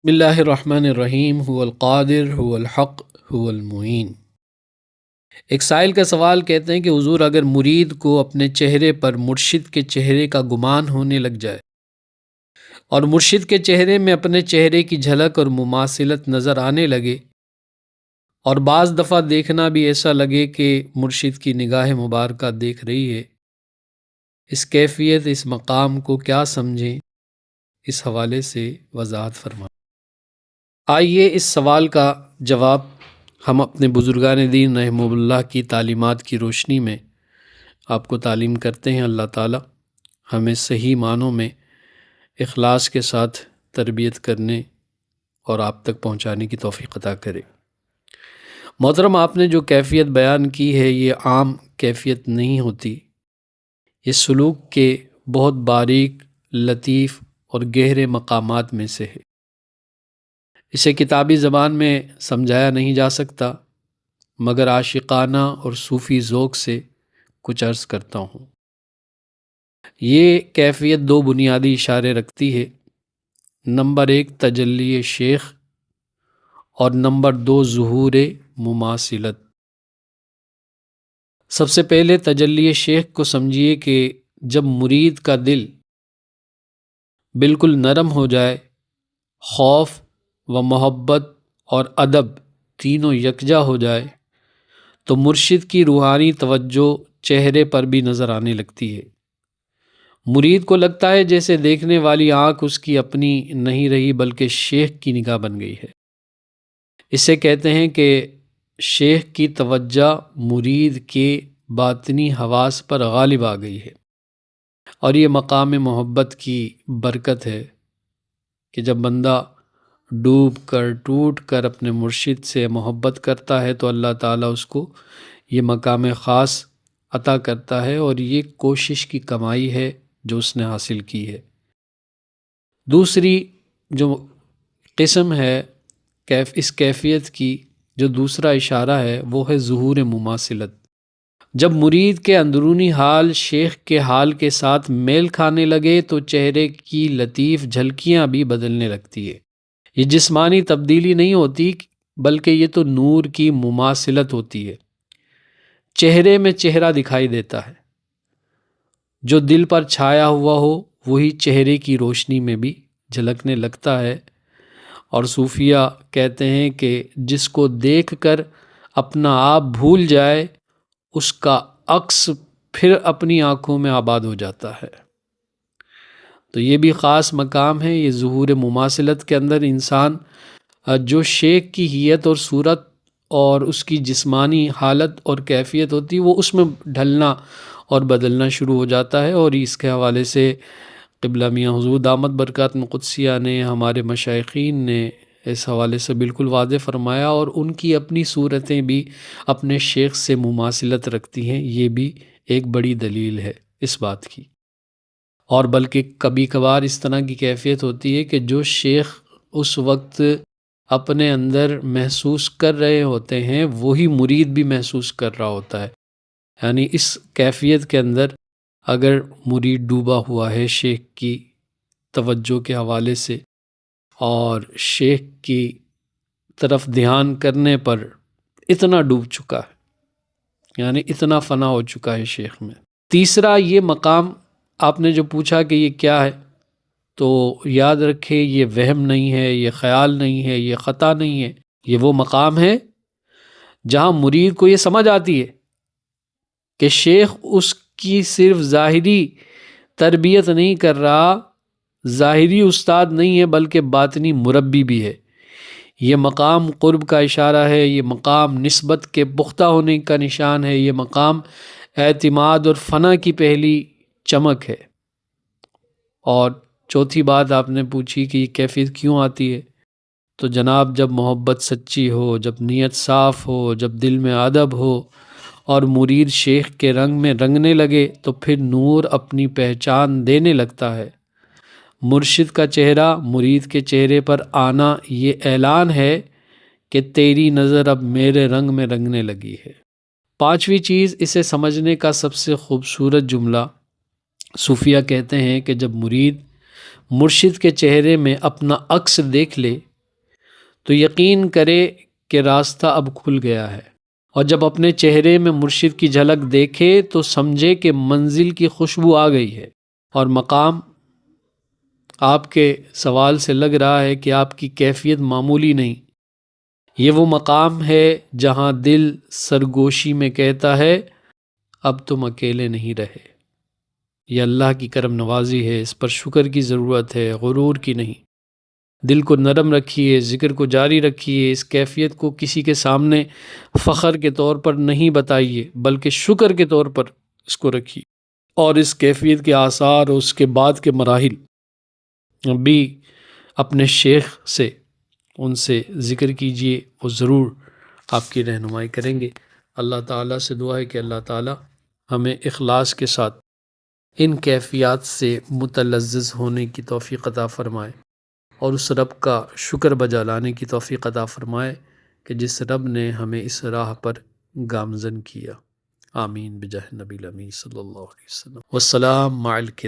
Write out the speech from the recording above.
بسم اللہ الرحمن الرحیم هو القادر هو الحق هو المعین۔ ایک سائل کا سوال کہتے ہیں کہ حضور اگر مرید کو اپنے چہرے پر مرشد کے چہرے کا گمان ہونے لگ جائے اور مرشد کے چہرے میں اپنے چہرے کی جھلک اور مماثلت نظر آنے لگے اور بعض دفعہ دیکھنا بھی ایسا لگے کہ مرشد کی نگاہ مبارکہ دیکھ رہی ہے، اس کیفیت اس مقام کو کیا سمجھیں؟ اس حوالے سے وضاحت فرمائیں۔ آئیے اس سوال کا جواب ہم اپنے بزرگان دین رحمہ اللہ کی تعلیمات کی روشنی میں آپ کو تعلیم کرتے ہیں۔ اللہ تعالی ہمیں صحیح معنوں میں اخلاص کے ساتھ تربیت کرنے اور آپ تک پہنچانے کی توفیق عطا کرے۔ محترم، آپ نے جو کیفیت بیان کی ہے یہ عام کیفیت نہیں ہوتی، یہ سلوک کے بہت باریک، لطیف اور گہرے مقامات میں سے ہے۔ اسے کتابی زبان میں سمجھایا نہیں جا سکتا، مگر عاشقانہ اور صوفی ذوق سے کچھ عرض کرتا ہوں۔ یہ کیفیت دو بنیادی اشارے رکھتی ہے، نمبر 1 تجلی شیخ اور نمبر 2 ظہور مماثلت۔ سب سے پہلے تجلی شیخ کو سمجھیے کہ جب مرید کا دل بالکل نرم ہو جائے، خوف و محبت اور ادب تینوں یکجا ہو جائے، تو مرشد کی روحانی توجہ چہرے پر بھی نظر آنے لگتی ہے۔ مرید کو لگتا ہے جیسے دیکھنے والی آنکھ اس کی اپنی نہیں رہی بلکہ شیخ کی نگاہ بن گئی ہے۔ اسے کہتے ہیں کہ شیخ کی توجہ مرید کے باطنی حواس پر غالب آ گئی ہے، اور یہ مقام محبت کی برکت ہے کہ جب بندہ ڈوب کر ٹوٹ کر اپنے مرشد سے محبت کرتا ہے تو اللہ تعالیٰ اس کو یہ مقام خاص عطا کرتا ہے، اور یہ کوشش کی کمائی ہے جو اس نے حاصل کی ہے۔ دوسری جو قسم ہے اس کیفیت کی، جو دوسرا اشارہ ہے، وہ ہے ظہور مماثلت۔ جب مرید کے اندرونی حال شیخ کے حال کے ساتھ میل کھانے لگے تو چہرے کی لطیف جھلکیاں بھی بدلنے لگتی ہے۔ یہ جسمانی تبدیلی نہیں ہوتی بلکہ یہ تو نور کی مماثلت ہوتی ہے۔ چہرے میں چہرہ دکھائی دیتا ہے، جو دل پر چھایا ہوا ہو وہی چہرے کی روشنی میں بھی جھلکنے لگتا ہے، اور صوفیہ کہتے ہیں کہ جس کو دیکھ کر اپنا آپ بھول جائے اس کا عکس پھر اپنی آنکھوں میں آباد ہو جاتا ہے۔ تو یہ بھی خاص مقام ہے۔ یہ ظہور مماثلت کے اندر انسان جو شیخ کی ہیئت اور صورت اور اس کی جسمانی حالت اور کیفیت ہوتی وہ اس میں ڈھلنا اور بدلنا شروع ہو جاتا ہے، اور اس کے حوالے سے قبلہ میاں حضور دامت برکاتہ قدسیہ نے، ہمارے مشائخین نے اس حوالے سے بالکل واضح فرمایا، اور ان کی اپنی صورتیں بھی اپنے شیخ سے مماثلت رکھتی ہیں۔ یہ بھی ایک بڑی دلیل ہے اس بات کی۔ اور بلکہ کبھی کبھار اس طرح کی کیفیت ہوتی ہے کہ جو شیخ اس وقت اپنے اندر محسوس کر رہے ہوتے ہیں وہی مرید بھی محسوس کر رہا ہوتا ہے۔ یعنی اس کیفیت کے اندر اگر مرید ڈوبا ہوا ہے شیخ کی توجہ کے حوالے سے اور شیخ کی طرف دھیان کرنے پر اتنا ڈوب چکا ہے، یعنی اتنا فنا ہو چکا ہے شیخ میں۔ تیسرا یہ مقام آپ نے جو پوچھا کہ یہ کیا ہے، تو یاد رکھیں یہ وہم نہیں ہے، یہ خیال نہیں ہے، یہ خطا نہیں ہے، یہ وہ مقام ہے جہاں مرید کو یہ سمجھ آتی ہے کہ شیخ اس کی صرف ظاہری تربیت نہیں کر رہا، ظاہری استاد نہیں ہے بلکہ باطنی مربی بھی ہے۔ یہ مقام قرب کا اشارہ ہے، یہ مقام نسبت کے پختہ ہونے کا نشان ہے، یہ مقام اعتماد اور فنا کی پہلی چمک ہے۔ اور چوتھی بات آپ نے پوچھی کہ یہ کیفیت کیوں آتی ہے، تو جناب جب محبت سچی ہو، جب نیت صاف ہو، جب دل میں ادب ہو اور مرید شیخ کے رنگ میں رنگنے لگے تو پھر نور اپنی پہچان دینے لگتا ہے۔ مرشد کا چہرہ مرید کے چہرے پر آنا یہ اعلان ہے کہ تیری نظر اب میرے رنگ میں رنگنے لگی ہے۔ پانچویں چیز، اسے سمجھنے کا سب سے خوبصورت جملہ صوفیہ کہتے ہیں کہ جب مرید مرشد کے چہرے میں اپنا عکس دیکھ لے تو یقین کرے کہ راستہ اب کھل گیا ہے، اور جب اپنے چہرے میں مرشد کی جھلک دیکھے تو سمجھے کہ منزل کی خوشبو آ گئی ہے، اور مقام آپ کے سوال سے لگ رہا ہے کہ آپ کی کیفیت معمولی نہیں۔ یہ وہ مقام ہے جہاں دل سرگوشی میں کہتا ہے اب تم اکیلے نہیں رہے۔ یہ اللہ کی کرم نوازی ہے، اس پر شکر کی ضرورت ہے، غرور کی نہیں۔ دل کو نرم رکھیے، ذکر کو جاری رکھیے، اس کیفیت کو کسی کے سامنے فخر کے طور پر نہیں بتائیے بلکہ شکر کے طور پر اس کو رکھیے، اور اس کیفیت کے آثار اور اس کے بعد کے مراحل بھی اپنے شیخ سے ان سے ذکر کیجئے، وہ ضرور آپ کی رہنمائی کریں گے۔ اللہ تعالیٰ سے دعا ہے کہ اللہ تعالیٰ ہمیں اخلاص کے ساتھ ان کیفیات سے متلذذ ہونے کی توفیق عطا فرمائے، اور اس رب کا شکر بجا لانے کی توفیق عطا فرمائے کہ جس رب نے ہمیں اس راہ پر گامزن کیا۔ آمین بجاہ نبی الامی صلی اللہ علیہ وسلم۔ والسلام مع الکرام۔